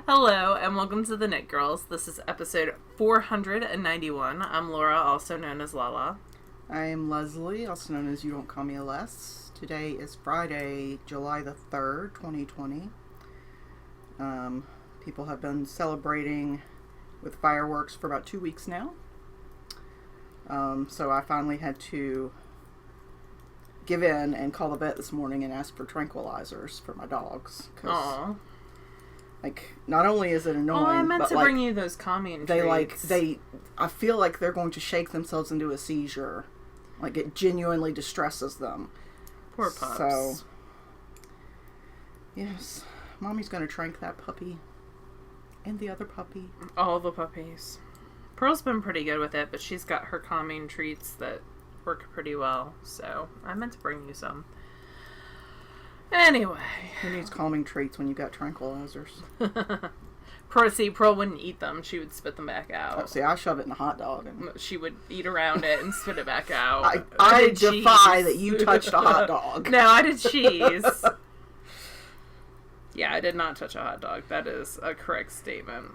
Hello, and welcome to the Knit Girls. This is episode 491. I'm Laura, also known as Lala. I am Leslie, also known as You Don't Call Me a Les. Today is Friday, July the 3rd, 2020. People have been celebrating with fireworks for about 2 weeks now. So I finally had to give in and call the vet this morning and ask for tranquilizers for my dogs. Aww. Like, not only is it annoying, I meant but to bring you those calming treats. I feel like they're going to shake themselves into a seizure. Like, it genuinely distresses them. Poor pups. So, yes, Mommy's going to trank that puppy. And the other puppy. All the puppies. Pearl's been pretty good with it, but she's got her calming treats that work pretty well. So, I meant to bring you some. Anyway. Who needs calming treats when you got tranquilizers? Pearl wouldn't eat them. She would spit them back out. Oh, see, I shove it in a hot dog. And she would eat around it and spit it back out. I defy that you touched a hot dog. No, I did cheese. Yeah, I did not touch a hot dog. That is a correct statement.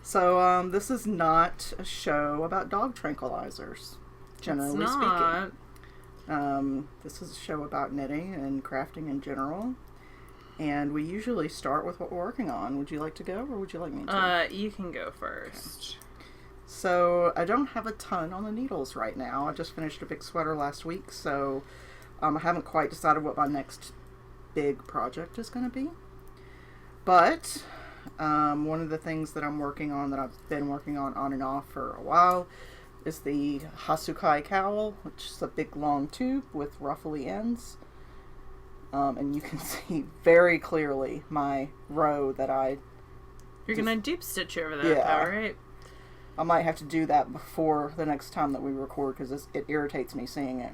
So, this is not a show about dog tranquilizers, generally speaking. This is a show about knitting and crafting in general. And we usually start with what we're working on. Would you like to go, or would you like me to? You can go first. Okay. So, I don't have a ton on the needles right now. I just finished a big sweater last week, so I haven't quite decided what my next big project is going to be. But, one of the things that I'm working on, that I've been working on and off for a while, is the Hasukai cowl, which is a big long tube with ruffly ends. And you can see very clearly my row that You're going to dupe stitch over that, though, right? I might have to do that before the next time that we record, because it irritates me seeing it.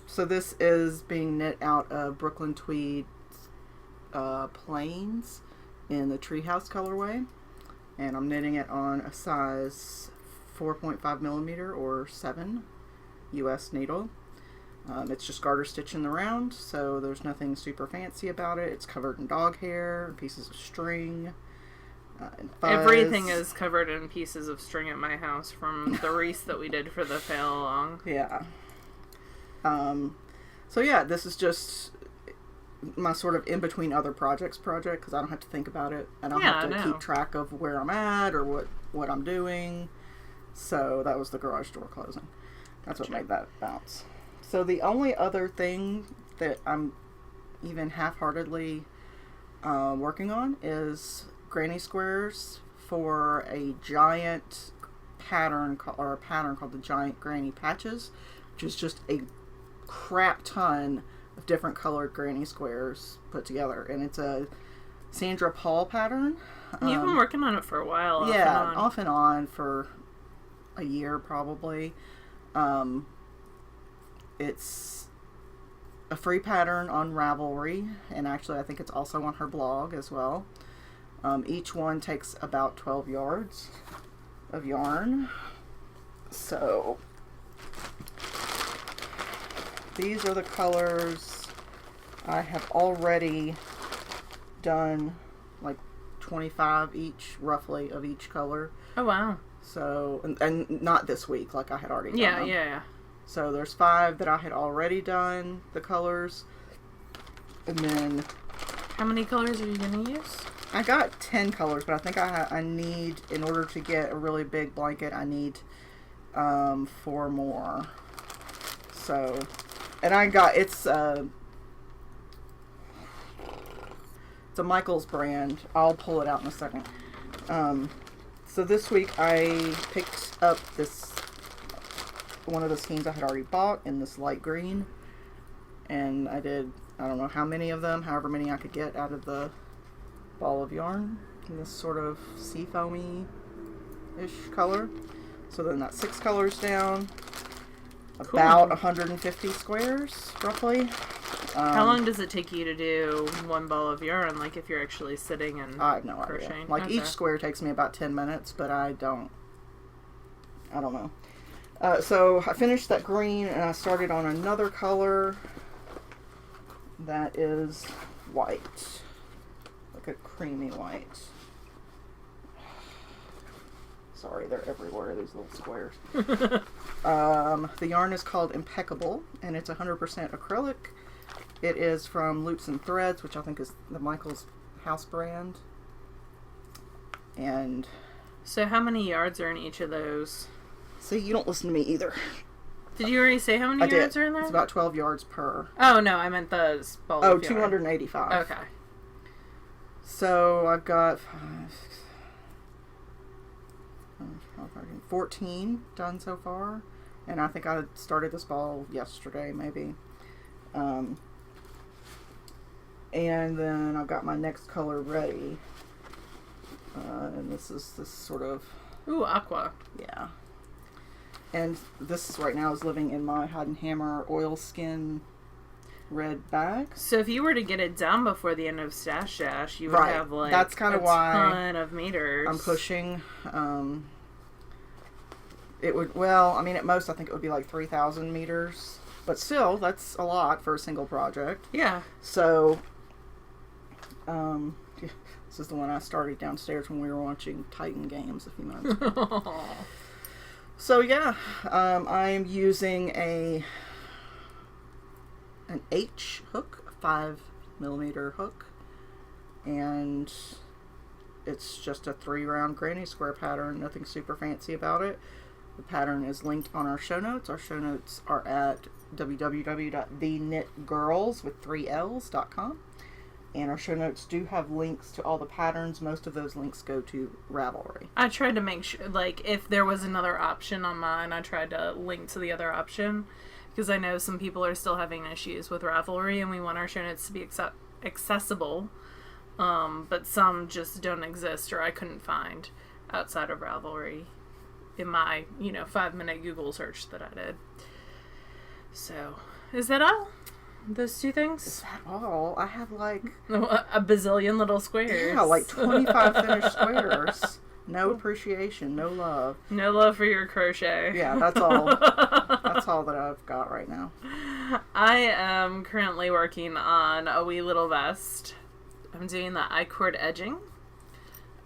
So this is being knit out of Brooklyn Tweed Plains in the Treehouse colorway. And I'm knitting it on a size 4.5 millimeter or 7 US needle. It's just garter stitch in the round, so there's nothing super fancy about it. It's covered in dog hair, pieces of string, and fuzz. Everything is covered in pieces of string at my house from the wreath that we did for the fail along. Yeah. So yeah, this is just my sort of in between other projects project, because I don't have to think about it. I don't have to keep track of where I'm at or what I'm doing. So that was the garage door closing. That's what made that bounce. So the only other thing that I'm even half-heartedly working on is granny squares for a giant pattern, or a pattern called the Giant Granny Patches, which is just a crap ton of different colored granny squares put together, and it's a Sandra Paul pattern. You've been working on it for a while. Off and on for a year probably. It's a free pattern on Ravelry, and actually I think it's also on her blog as well. Each one takes about 12 yards of yarn. So these are the colors. I have already done like 25 each, roughly, of each color. Oh, wow. So, and not this week, like I had already done them. Yeah. So there's 5 that I had already done, the colors. And then... How many colors are you going to use? I got 10 colors, but I think I need, in order to get a really big blanket, I need 4 more. So, and I got, it's a Michaels brand. I'll pull it out in a second. So this week I picked up one of the skeins I had already bought in this light green, and I did, I don't know how many of them, however many I could get out of the ball of yarn in this sort of sea foamy-ish color. So then that's 6 colors down, about 150 squares, roughly. How long does it take you to do one ball of yarn, like if you're actually sitting and I have no crocheting? idea. Like, each square takes me about 10 minutes, but I don't know. So I finished that green, and I started on another color that is white. Like a creamy white. Sorry, they're everywhere, these little squares. The yarn is called Impeccable, and it's 100% acrylic. It is from Loops and Threads, which I think is the Michael's house brand. And so how many yards are in each of those? See, you don't listen to me either. Did you already say how many yards are in there? It's about 12 yards per. Oh, no, I meant the ball of yarn. 285. Okay. So I've got 14 done so far. And I think I started this ball yesterday, maybe. And then I've got my next color ready. And this sort of... Ooh, aqua. Yeah. And this right now is living in my Hide and Hammer oilskin red bag. So if you were to get it done before the end of Stash Dash, you would have like that's kind of why ton of meters. I'm pushing. It would, well, I mean, at most I think it would be like 3,000 meters. But still, that's a lot for a single project. Yeah. So, this is the one I started downstairs when we were watching Titan games a few months ago. So yeah, I am using an H hook, a 5mm hook, and it's just a 3-round granny square pattern, nothing super fancy about it. The pattern is linked on our show notes. Our show notes are at www.TheKnitGirlls with 3Ls.com. And our show notes do have links to all the patterns. Most of those links go to Ravelry. I tried to make sure, like, if there was another option on mine, I tried to link to the other option. Because I know some people are still having issues with Ravelry, and we want our show notes to be accessible. But some just don't exist, or I couldn't find outside of Ravelry in my, 5-minute Google search that I did. So, is that all? Those two things? Is that all? I have like... a bazillion little squares. Yeah, like 25 finished squares. No appreciation, no love. No love for your crochet. Yeah, that's all. That's all that I've got right now. I am currently working on a wee little vest. I'm doing the I-cord edging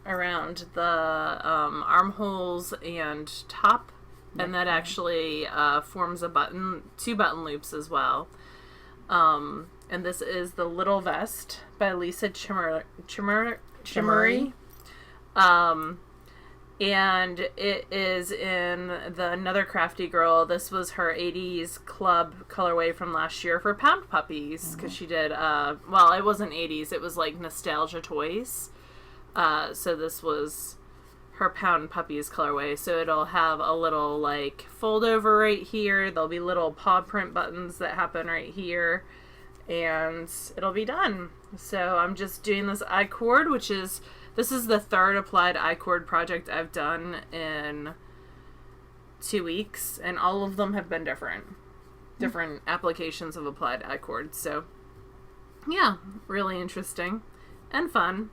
around the armholes and top. And that actually forms a button, 2 button loops as well. And this is the Little Vest by Lisa Chimmery. And it is in the Another Crafty Girl. This was her 80s club colorway from last year for Pound Puppies. Because she did, well, it wasn't 80s. It was like Nostalgia Toys. So this was her Pound Puppies colorway. So it'll have a little like fold over right here. There'll be little paw print buttons that happen right here, and it'll be done. So I'm just doing this I-cord, this is the 3rd applied I-cord project I've done in 2 weeks, and all of them have been different applications of applied I-cord. So yeah, really interesting and fun.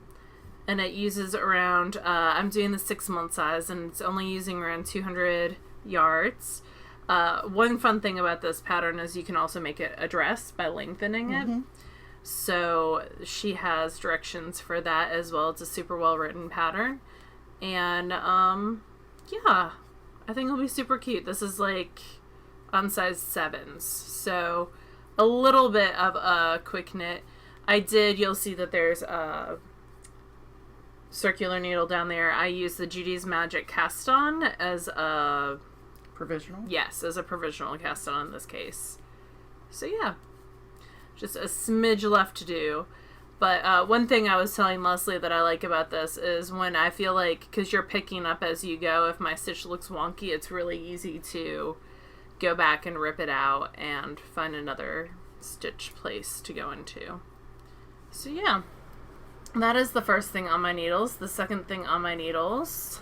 And it uses around, I'm doing the 6-month size, and it's only using around 200 yards. One fun thing about this pattern is you can also make it a dress by lengthening it. So she has directions for that as well. It's a super well written pattern. And, yeah, I think it'll be super cute. This is like on size 7s. So a little bit of a quick knit. You'll see that there's a circular needle down there. I use the Judy's Magic cast on as a provisional. Yes, as a provisional cast on in this case. So yeah, just a smidge left to do. But one thing I was telling Leslie that I like about this is when I feel like, because you're picking up as you go, if my stitch looks wonky, it's really easy to go back and rip it out and find another stitch place to go into. So yeah. That is the first thing on my needles. The second thing on my needles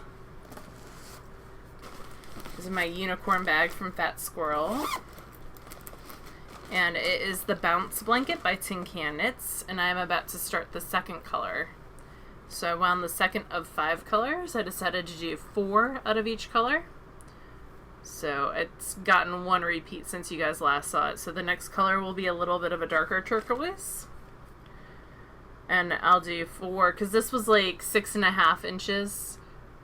is my unicorn bag from Fat Squirrel. And it is the Bounce Blanket by Tin Can Knits. And I am about to start the second color. So I wound the second of 5 colors. I decided to do 4 out of each color. So it's gotten 1 repeat since you guys last saw it. So the next color will be a little bit of a darker turquoise. And I'll do 4, because this was like 6.5 inches.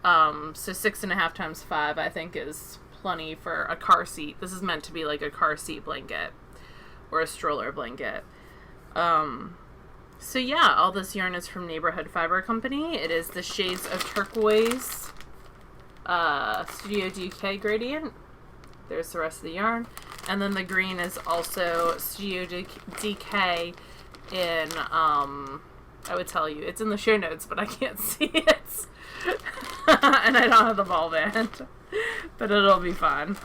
So 6.5 times 5, I think, is plenty for a car seat. This is meant to be like a car seat blanket or a stroller blanket. So yeah, all this yarn is from Neighborhood Fiber Company. It is the shades of turquoise, Studio DK gradient. There's the rest of the yarn. And then the green is also Studio DK in, I would tell you, it's in the show notes, but I can't see it. And I don't have the ball band, but it'll be fun.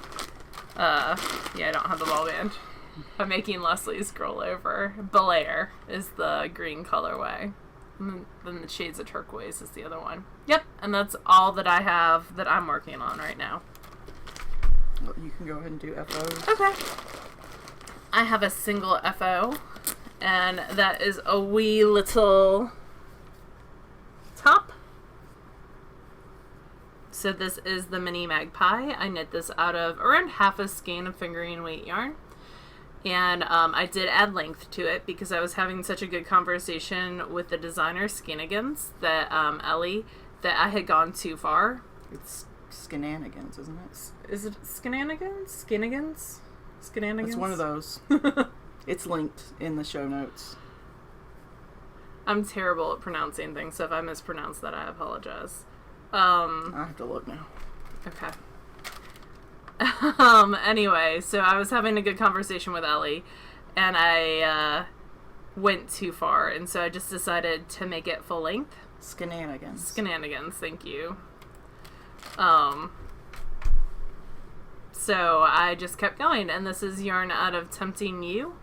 Yeah, I don't have the ball band. I'm making Leslie scroll over. Belair is the green colorway. And then the shades of turquoise is the other one. Yep, and that's all that I have that I'm working on right now. Well, you can go ahead and do FOs. Okay. I have a single FO, and that is a wee little top. So this is the mini Magpie. I knit this out of around half a skein of fingering weight yarn. And I did add length to it because I was having such a good conversation with the designer Skinigans that Ellie, that I had gone too far. It's Skinanigans, isn't it? Is it Skinanigans? Skinigans? Skinanigans? It's one of those. It's linked in the show notes. I'm terrible at pronouncing things, so if I mispronounce that, I apologize. I have to look now. Okay. Anyway, so I was having a good conversation with Ellie, and I went too far, and so I just decided to make it full length. Skinanigans, thank you. So I just kept going, and this is yarn out of Tempting You.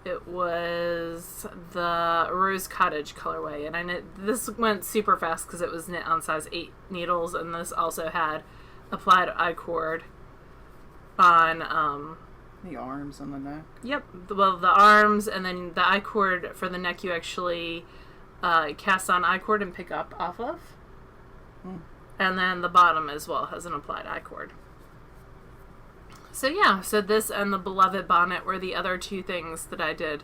It was the Rose Cottage colorway, and I knit this went super fast because it was knit on size 8 needles, and this also had applied I-cord on the arms and the neck. Yep, well, the arms, and then the I-cord for the neck you actually cast on I-cord and pick up off of. And then the bottom as well has an applied I-cord. So yeah, so this and the Beloved bonnet were the other 2 things that I did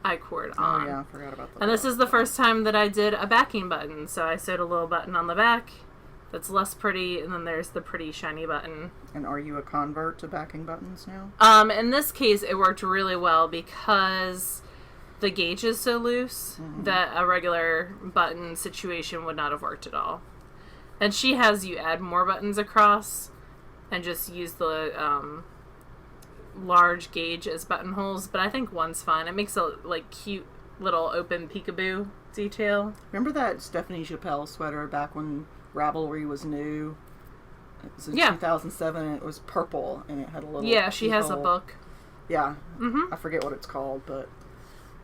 I-cord on. Oh yeah, I forgot about that. And this is the first time that I did a backing button. So I sewed a little button on the back that's less pretty, and then there's the pretty shiny button. And are you a convert to backing buttons now? In this case, it worked really well because the gauge is so loose that a regular button situation would not have worked at all. And she has you add more buttons across and just use the large gauge as buttonholes, but I think one's fine. It makes a like cute little open peekaboo detail. Remember that Stephanie Chappelle sweater back when Ravelry was new? It was in 2007, and it was purple, and it had a little... Yeah, she has a book. Yeah. I forget what it's called, but...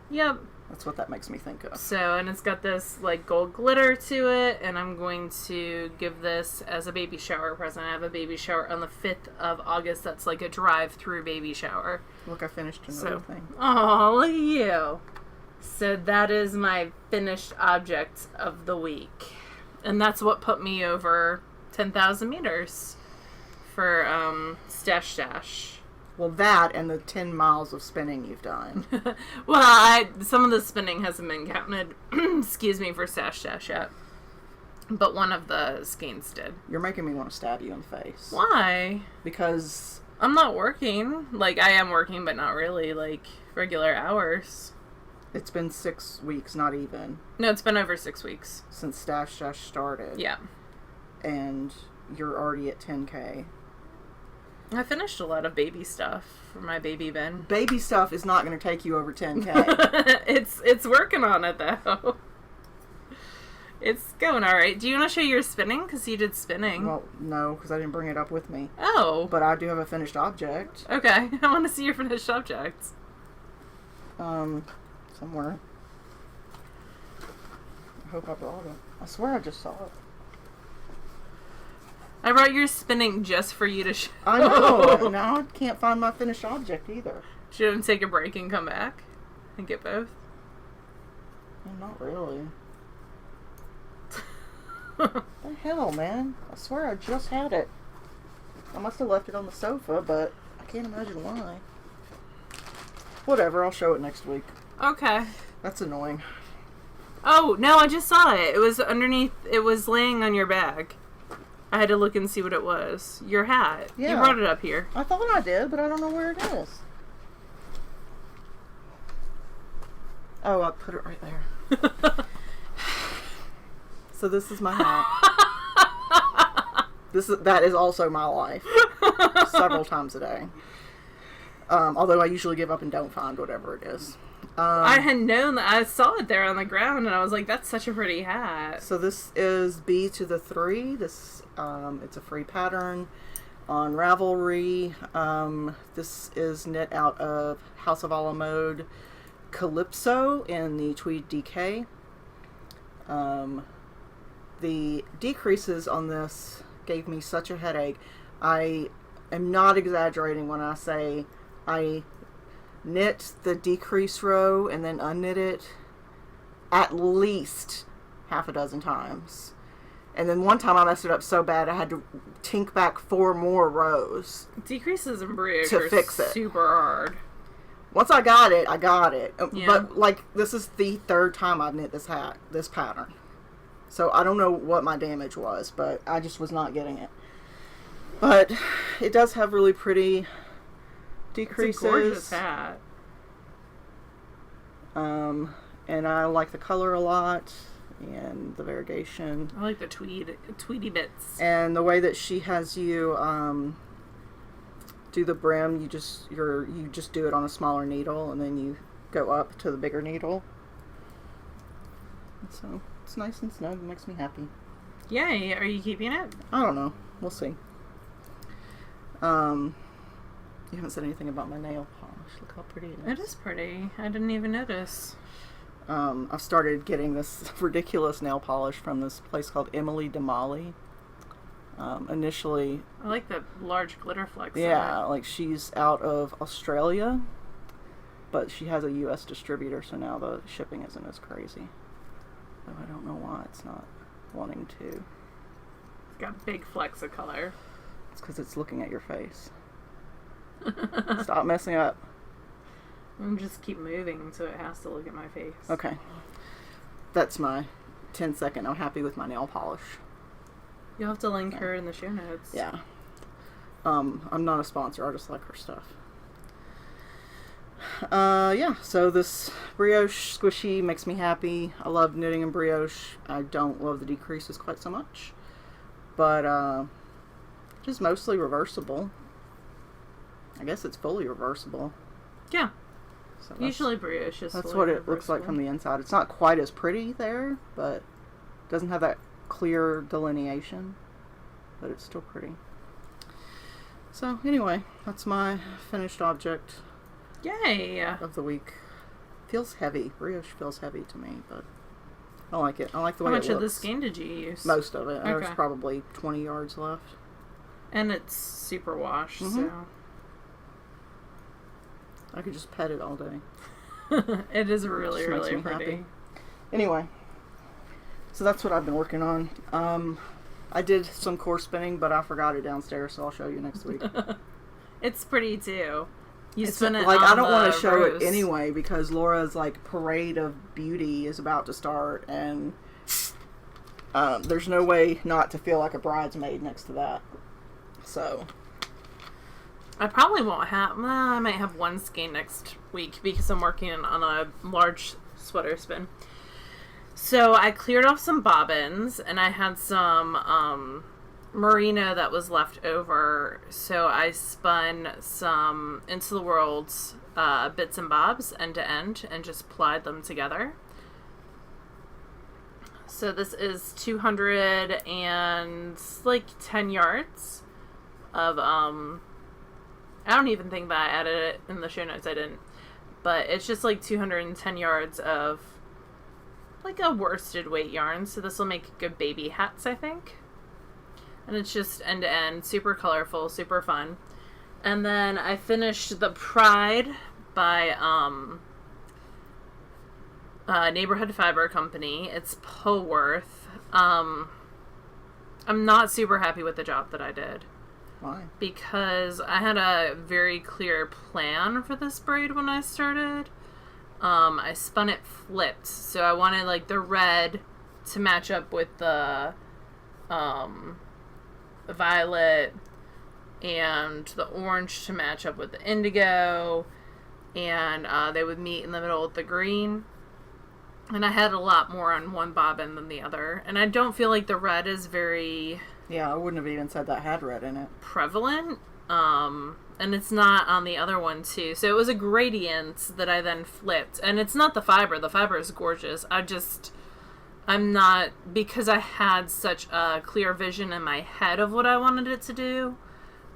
Yep. That's what that makes me think of. So, and it's got this, like, gold glitter to it, and I'm going to give this as a baby shower present. I have a baby shower on the 5th of August. That's like a drive-through baby shower. Look, I finished another thing. Oh, look at you. So that is my finished object of the week. And that's what put me over 10,000 meters for Stash. Well, that and the 10 miles of spinning you've done. Well, some of the spinning hasn't been counted, excuse me, for Stash yet. But one of the skeins did. You're making me want to stab you in the face. Why? Because... I'm not working. Like, I am working, but not really, like, regular hours. It's been 6 weeks, not even. No, it's been over 6 weeks. Since Stash started. Yeah. And you're already at 10K. I finished a lot of baby stuff for my baby bin. Baby stuff is not going to take you over 10K. It's working on it, though. It's going all right. Do you want to show your spinning? Because you did spinning. Well, no, because I didn't bring it up with me. Oh. But I do have a finished object. Okay. I want to see your finished objects. Somewhere. I hope I brought it. I swear I just saw it. I brought your spinning just for you to show. I know. Now I can't find my finished object either. Should I take a break and come back and get both? Well, not really. What the hell, man? I swear I just had it. I must have left it on the sofa, but I can't imagine why. Whatever, I'll show it next week. Okay. That's annoying. Oh, no, I just saw it. It was underneath, it was laying on your bag. I had to look and see what it was. Your hat. Yeah. You brought it up here. I thought I did, but I don't know where it is. Oh, I put it right there. So this is my hat. That is also my life. Several times a day. Although I usually give up and don't find whatever it is. I had known that. I saw it there on the ground, and I was like, that's such a pretty hat. So this is B to the 3. This it's a free pattern on Ravelry. This is knit out of House of a la Mode Calypso in the Tweed DK. The decreases on this gave me such a headache. I am not exaggerating when I say I knit the decrease row and then unknit it at least half a dozen times. And then one time I messed it up so bad I had to tink back 4 more rows. Decreases in brioche to fix it. Super hard. Once I got it, I got it. Yeah. But, like, this is the 3rd time I've knit this pattern. So I don't know what my damage was, but I just was not getting it. But it does have really pretty decreases. It's a gorgeous hat. And I like the color a lot and the variegation. I like the tweedy bits. And the way that she has you do the brim, you just do it on a smaller needle and then you go up to the bigger needle. So it's nice and snug. It makes me happy. Yay! Are you keeping it? I don't know. We'll see. You haven't said anything about my nail polish. Look how pretty it is. It is pretty. I didn't even notice. I've started getting this ridiculous nail polish from this place called Emily DeMolly. Initially... I like the large glitter flecks. Yeah, like she's out of Australia, but she has a U.S. distributor, so now the shipping isn't as crazy. Though I don't know why it's not wanting to. It's got big flecks of color. It's because it's looking at your face. Stop messing up. And just keep moving so it has to look at my face. Okay. That's my 10-second. I'm happy with my nail polish. You'll have to link her in the show notes. Yeah. I'm not a sponsor. I just like her stuff. Yeah. So this brioche squishy makes me happy. I love knitting in brioche. I don't love the decreases quite so much. But, just mostly reversible. I guess it's fully reversible. Yeah. So usually brioche is that's what it looks like from the inside. It's not quite as pretty there, but it doesn't have that clear delineation, but it's still pretty. So anyway, that's my finished object. Yay! Of the week. Feels heavy. Brioche feels heavy to me, but I like it. I like the way it looks. How much of the skein did you use? Most of it. Okay. There's probably 20 yards left. And it's super washed, so... I could just pet it all day. It is really, really pretty. Happy. Anyway, so that's what I've been working on. I did some core spinning, but I forgot it downstairs, so I'll show you next week. It's pretty too. You it's spin it like on I don't want to show roast. it anyway because Laura's like parade of beauty is about to start, and there's no way not to feel like a bridesmaid next to that. So. I probably won't have... Well, I might have one skein next week because I'm working on a large sweater spin. So I cleared off some bobbins and I had some merino that was left over. So I spun some Into the World's bits and bobs end to end and just plied them together. So this is 210 yards of... I don't even think that I added it in the show notes. I didn't. But it's just like 210 yards of like a worsted weight yarn. So this will make good baby hats, I think. And it's just end to end. Super colorful. Super fun. And then I finished the Pride by Neighborhood Fiber Company. It's Poworth. I'm not super happy with the job that I did. Why? Because I had a very clear plan for this braid when I started. I spun it flipped. So I wanted, like, the red to match up with the violet, and the orange to match up with the indigo, and they would meet in the middle with the green. And I had a lot more on one bobbin than the other. And I don't feel like the red is very... Yeah, I wouldn't have even said that had red in it. Prevalent. And it's not on the other one, too. So it was a gradient that I then flipped. And it's not the fiber. The fiber is gorgeous. I'm not... Because I had such a clear vision in my head of what I wanted it to do,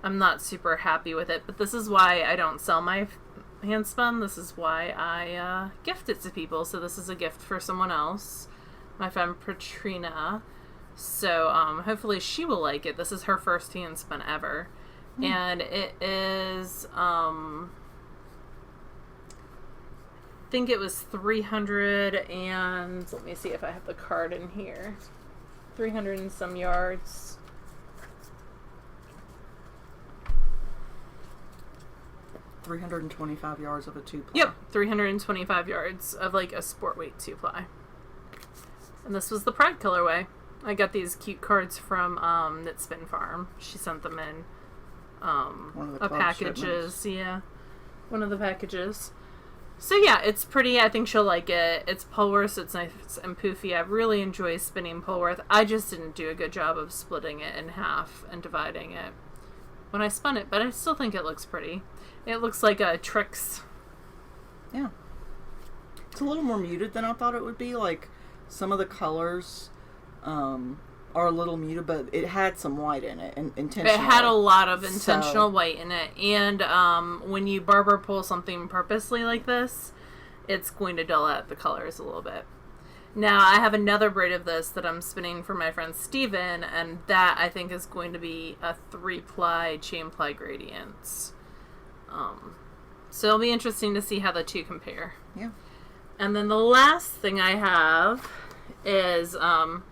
I'm not super happy with it. But this is why I don't sell my hand spun. This is why I gift it to people. So this is a gift for someone else, my friend Patrina. So hopefully she will like it. This is her first hand spun ever, and it is I think it was 300 and let me see if I have the card in here. 300 and some yards. 325 yards of a 2-ply. Yep, 325 yards of like a sport weight 2-ply. And this was the Pride colorway. I got these cute cards from Knit Spin Farm. She sent them in one of the packages. Shipments. Yeah, one of the packages. So yeah, it's pretty. I think she'll like it. It's Polworth. It's nice and poofy. I really enjoy spinning Polworth. I just didn't do a good job of splitting it in half and dividing it when I spun it, but I still think it looks pretty. It looks like a Trix. Yeah. It's a little more muted than I thought it would be. Like, some of the colors are a little muted, but it had some white in it. Intentionally. It had a lot of intentional white in it. And when you barber pull something purposely like this, it's going to dull out the colors a little bit. Now, I have another braid of this that I'm spinning for my friend Steven, and that I think is going to be a 3-ply chain ply gradients. So it'll be interesting to see how the two compare. Yeah. And then the last thing I have is some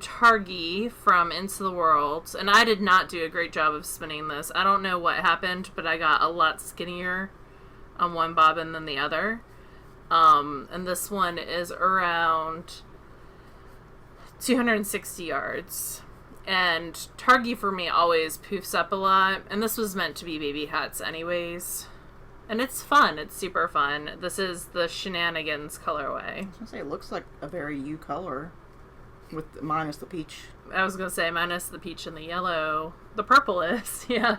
Targi from Into the World. And I did not do a great job of spinning this. I don't know what happened, but I got a lot skinnier on one bobbin than the other. And this one is around 260 yards. And Targi for me always poofs up a lot. And this was meant to be baby hats anyways. And it's fun. It's super fun. This is the Shenanigans colorway. I was going to say, it looks like a very you color. Minus the peach. I was going to say minus the peach and the yellow. The purple is, yeah.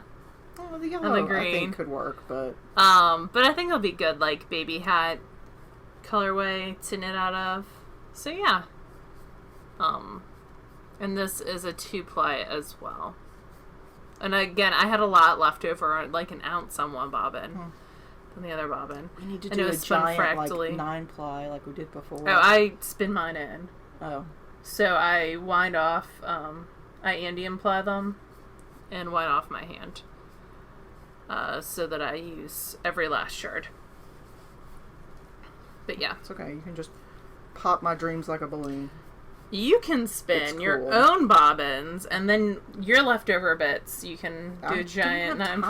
Oh, the yellow and the green. I think could work, but... But I think it'll be good, like, baby hat colorway to knit out of. So, yeah. And this is a 2-ply as well. And again, I had a lot left over, like an ounce on one bobbin than the other bobbin. We need to do a giant, fractally. Like, 9-ply like we did before. Oh, I spin mine in. Oh. So I wind off, I Andean ply them and wind off my hand. So that I use every last yard. But yeah. It's okay. You can just pop my dreams like a balloon. You can spin your own bobbins, and then your leftover bits, you can do a giant... time.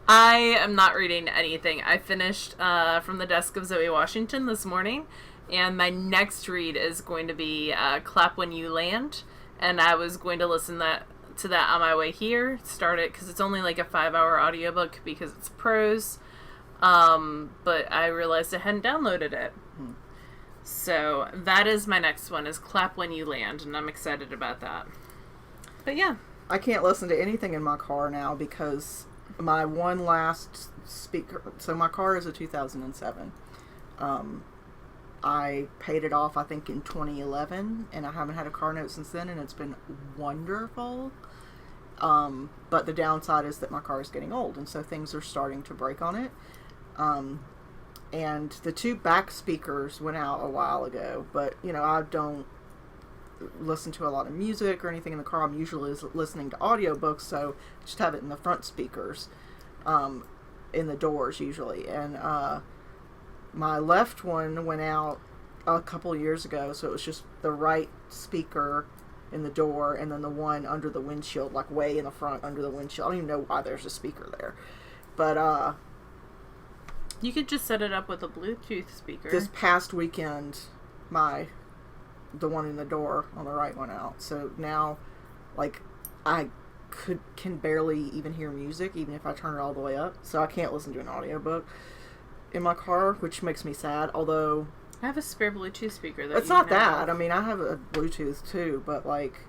I am not reading anything. I finished From the Desk of Zoe Washington this morning, and my next read is going to be Clap When You Land, and I was going to listen to that on my way here, start it, because it's only like a 5-hour audiobook because it's prose, but I realized I hadn't downloaded it. So that is my next one, is Clap When You Land, and I'm excited about that. But yeah. I can't listen to anything in my car now because my one last speaker... So my car is a 2007. I paid it off, I think, in 2011, and I haven't had a car note since then, and it's been wonderful. But the downside is that my car is getting old, and so things are starting to break on it. And the 2 back speakers went out a while ago, but, you know, I don't listen to a lot of music or anything in the car. I'm usually listening to audiobooks, so I just have it in the front speakers, in the doors usually. And my left one went out a couple years ago, so it was just the right speaker in the door, and then the one under the windshield, like way in the front under the windshield. I don't even know why there's a speaker there. But, you could just set it up with a Bluetooth speaker. This past weekend, the one in the door on the right went out. So now, like, I can barely even hear music, even if I turn it all the way up. So I can't listen to an audiobook in my car, which makes me sad. Although I have a spare Bluetooth speaker. It's not that. I mean, I have a Bluetooth too, but like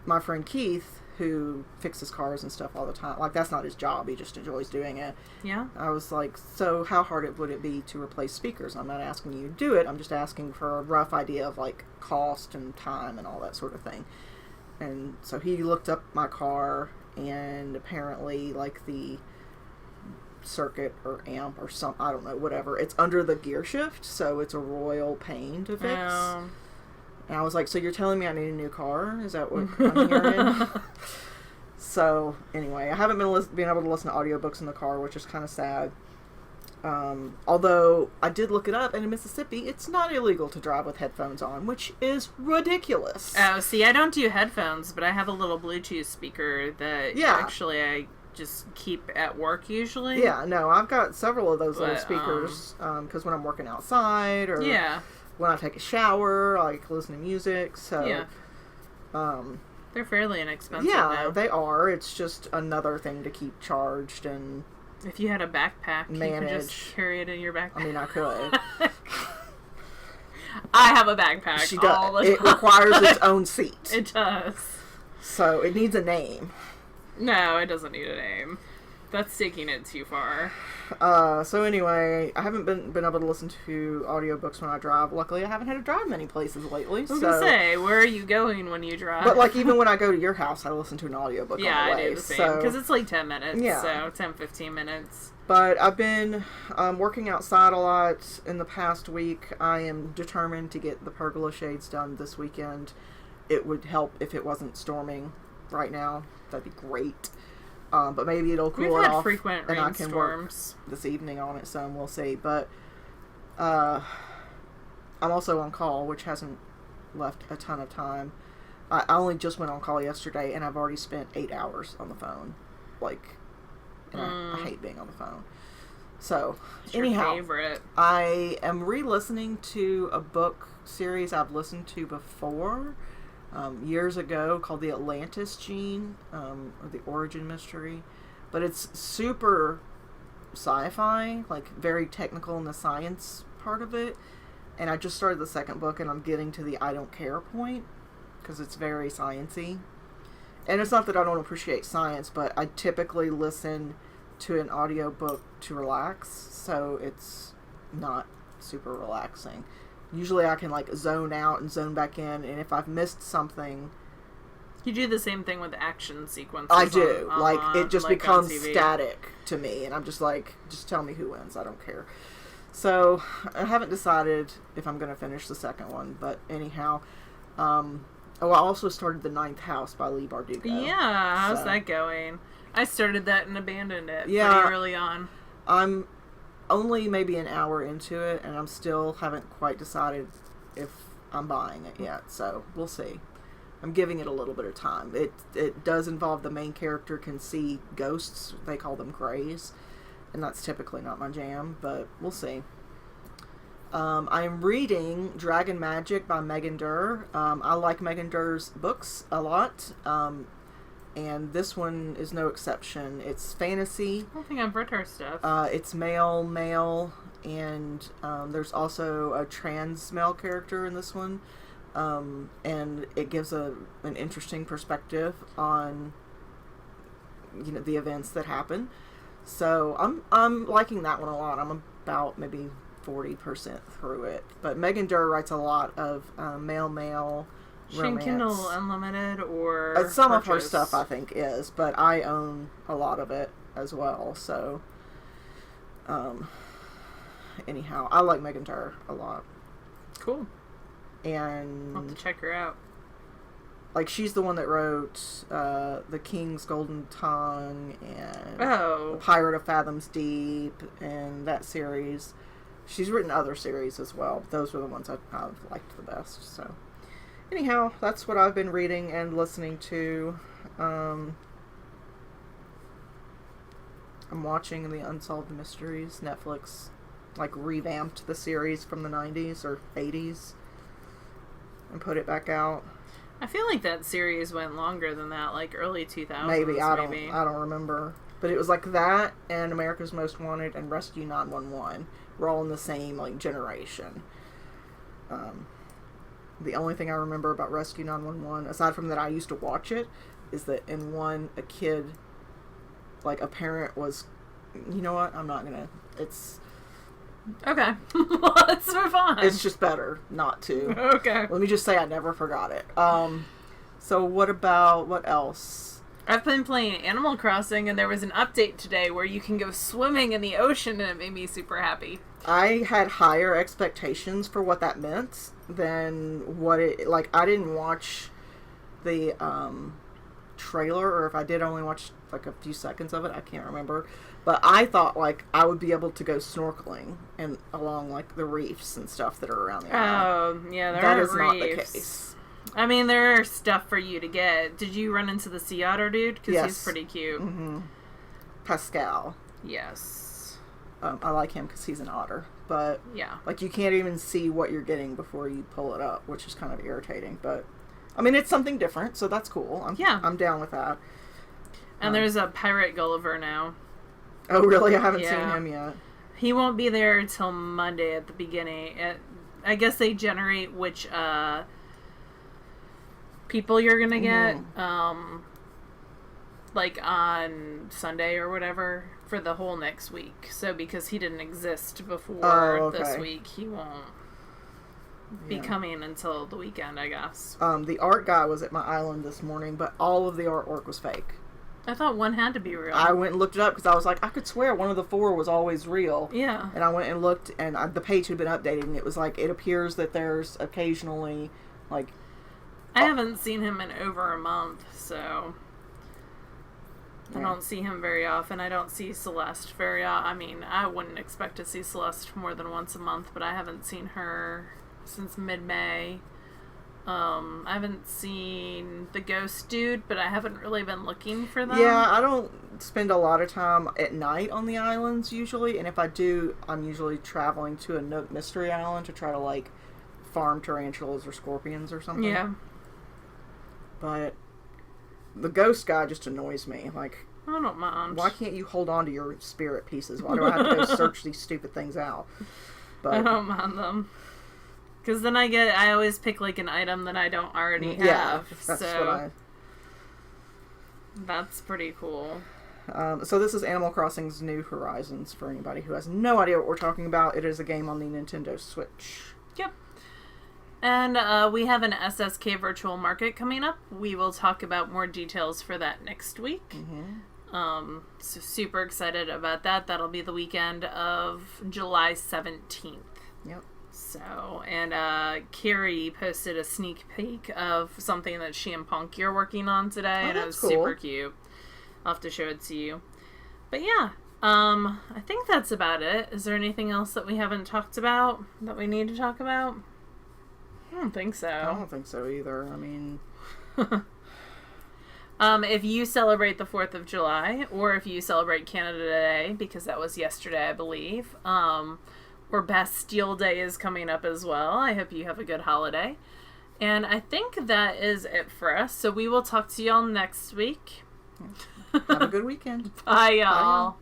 my friend Keith, who fixes cars and stuff all the time, like that's not his job. He just enjoys doing it. Yeah. I was like, so how hard would it be to replace speakers? I'm not asking you to do it. I'm just asking for a rough idea of like cost and time and all that sort of thing. And so he looked up my car, and apparently, like, the circuit or amp or I don't know, whatever, it's under the gear shift, so it's a royal pain to fix. Oh. And I was like, so you're telling me I need a new car? Is that what I'm hearing? So, anyway, I haven't been able to listen to audiobooks in the car, which is kind of sad. Although I did look it up, and in Mississippi, it's not illegal to drive with headphones on, which is ridiculous. Oh, see, I don't do headphones, but I have a little Bluetooth speaker that actually I just keep at work usually. Yeah, no, I've got several of those little speakers, because when I'm working outside, or when I take a shower, I like listen to music, so... Yeah. They're fairly inexpensive now. They are. It's just another thing to keep charged and... If you had a backpack, manage. You could just carry it in your backpack. I mean, I could. I have a backpack. She does. It requires its own seat. It does. So it needs a name. No, it doesn't need a name. That's taking it too far. So anyway, I haven't been able to listen to audiobooks when I drive. Luckily, I haven't had to drive many places lately. I was gonna say, where are you going when you drive? But like even when I go to your house, I listen to an audiobook on the way. Yeah, I do the same. Because it's like 10 minutes. Yeah. So 10, 15 minutes. But I've been working outside a lot in the past week. I am determined to get the pergola shades done this weekend. It would help if it wasn't storming right now. That'd be great. But maybe it'll cool We've had off, frequent and I can work rainstorms this evening on it some. We'll see. But I'm also on call, which hasn't left a ton of time. I only just went on call yesterday, and I've already spent 8 hours on the phone. Like, and I hate being on the phone. So, it's anyhow, your favorite. I am re-listening to a book series I've listened to before. Years ago, called The Atlantis Gene, or The Origin Mystery. But it's super sci-fi, like very technical in the science part of it. And I just started the second book, and I'm getting to the I don't care point, because it's very science-y. And it's not that I don't appreciate science, but I typically listen to an audiobook to relax, so it's not super relaxing. Usually I can like zone out and zone back in, and if I've missed something... You do the same thing with action sequences. I do. Like, it just becomes on TV. static to me, and I'm just like, just tell me who wins. I don't care. So, I haven't decided if I'm going to finish the second one, but anyhow. I also started The Ninth House by Leigh Bardugo. Yeah, how's that going? I started that and abandoned it pretty early on. I'm only maybe an hour into it, and I'm still haven't quite decided if I'm buying it yet, so we'll see. I'm giving it a little bit of time. It does involve the main character can see ghosts. They call them grays, and that's typically not my jam, but we'll see. I'm reading Dragon Magic by Megan Durr. I like Megan Durr's books a lot, and this one is no exception. It's fantasy. I don't think I've read her stuff. It's male, and there's also a trans male character in this one, and it gives an interesting perspective on the events that happen. So I'm liking that one a lot. I'm about maybe 40% through it. But Megan Durr writes a lot of male romance. Kindle Unlimited or some of her stuff I think is, but I own a lot of it as well. So, anyhow, I like Megan Durr a lot. Cool. And I'll have to check her out. Like, she's the one that wrote The King's Golden Tongue and The Pirate of Fathoms Deep and that series. She's written other series as well. But those were the ones I've liked the best. So, anyhow, that's what I've been reading and listening to. I'm watching the Unsolved Mysteries. Netflix, like, revamped the series from the 90s or 80s and put it back out. I feel like that series went longer than that, like early 2000s. Maybe. I don't remember. But it was like that and America's Most Wanted and Rescue 911 were all in the same, like, generation. The only thing I remember about Rescue 911, aside from that I used to watch it, is that in one, a kid, like, a parent was, you know what, I'm not gonna, it's... Okay. Let's move on. It's just better not to. Okay. Let me just say I never forgot it. So what else? I've been playing Animal Crossing, and there was an update today where you can go swimming in the ocean, and it made me super happy. I had higher expectations for what that meant than what it... Like, I didn't watch the trailer, or if I did only watch, like, a few seconds of it, I can't remember. But I thought, like, I would be able to go snorkeling and along, like, the reefs and stuff that are around the island. Oh, yeah, there that are is reefs. Not the case. I mean, there are stuff for you to get. Did you run into the sea otter dude? Because yes. He's pretty cute. Mm-hmm. Pascal. Yes. I like him because he's an otter. But, yeah, like, you can't even see what you're getting before you pull it up, which is kind of irritating. But, I mean, it's something different, so that's cool. I'm down with that. And there's a pirate Gulliver now. Oh, really? I haven't seen him yet. He won't be there until Monday at the beginning. I guess they generate which people you're gonna get, like on Sunday or whatever for the whole next week. So because he didn't exist before this week, he won't be coming until the weekend, I guess. The art guy was at my island this morning, but all of the artwork was fake. I thought one had to be real. I went and looked it up because I was like, I could swear one of the 4 was always real. Yeah. And I went and looked, and the page had been updated, and it was like, it appears that there's occasionally, like... I haven't seen him in over a month, so... I don't see him very often. I don't see Celeste very often. I mean, I wouldn't expect to see Celeste more than once a month, but I haven't seen her since mid-May. I haven't seen the ghost dude, but I haven't really been looking for them. Yeah, I don't spend a lot of time at night on the islands usually, and if I do, I'm usually traveling to a Nook Mystery Island to try to, like, farm tarantulas or scorpions or something. Yeah. But the ghost guy just annoys me. Like, I don't mind. Why can't you hold on to your spirit pieces? Why do I have to go search these stupid things out? But I don't mind them. Because then I always pick, like, an item that I don't already have. Yeah, that's so that's pretty cool. So this is Animal Crossing's New Horizons, for anybody who has no idea what we're talking about. It is a game on the Nintendo Switch. Yep. And we have an SSK Virtual Market coming up. We will talk about more details for that next week. Mm-hmm. So super excited about that. That'll be the weekend of July 17th. Yep. So, and Carrie posted a sneak peek of something that she and Punky are working on today, and it was cool. super cute. I'll have to show it to you. But yeah, I think that's about it. Is there anything else that we haven't talked about that we need to talk about? I don't think so. I don't think so either. I mean... if you celebrate the 4th of July, or if you celebrate Canada Day, because that was yesterday, I believe, or Bastille Day is coming up as well. I hope you have a good holiday. And I think that is it for us. So we will talk to y'all next week. Have a good weekend. Bye, y'all.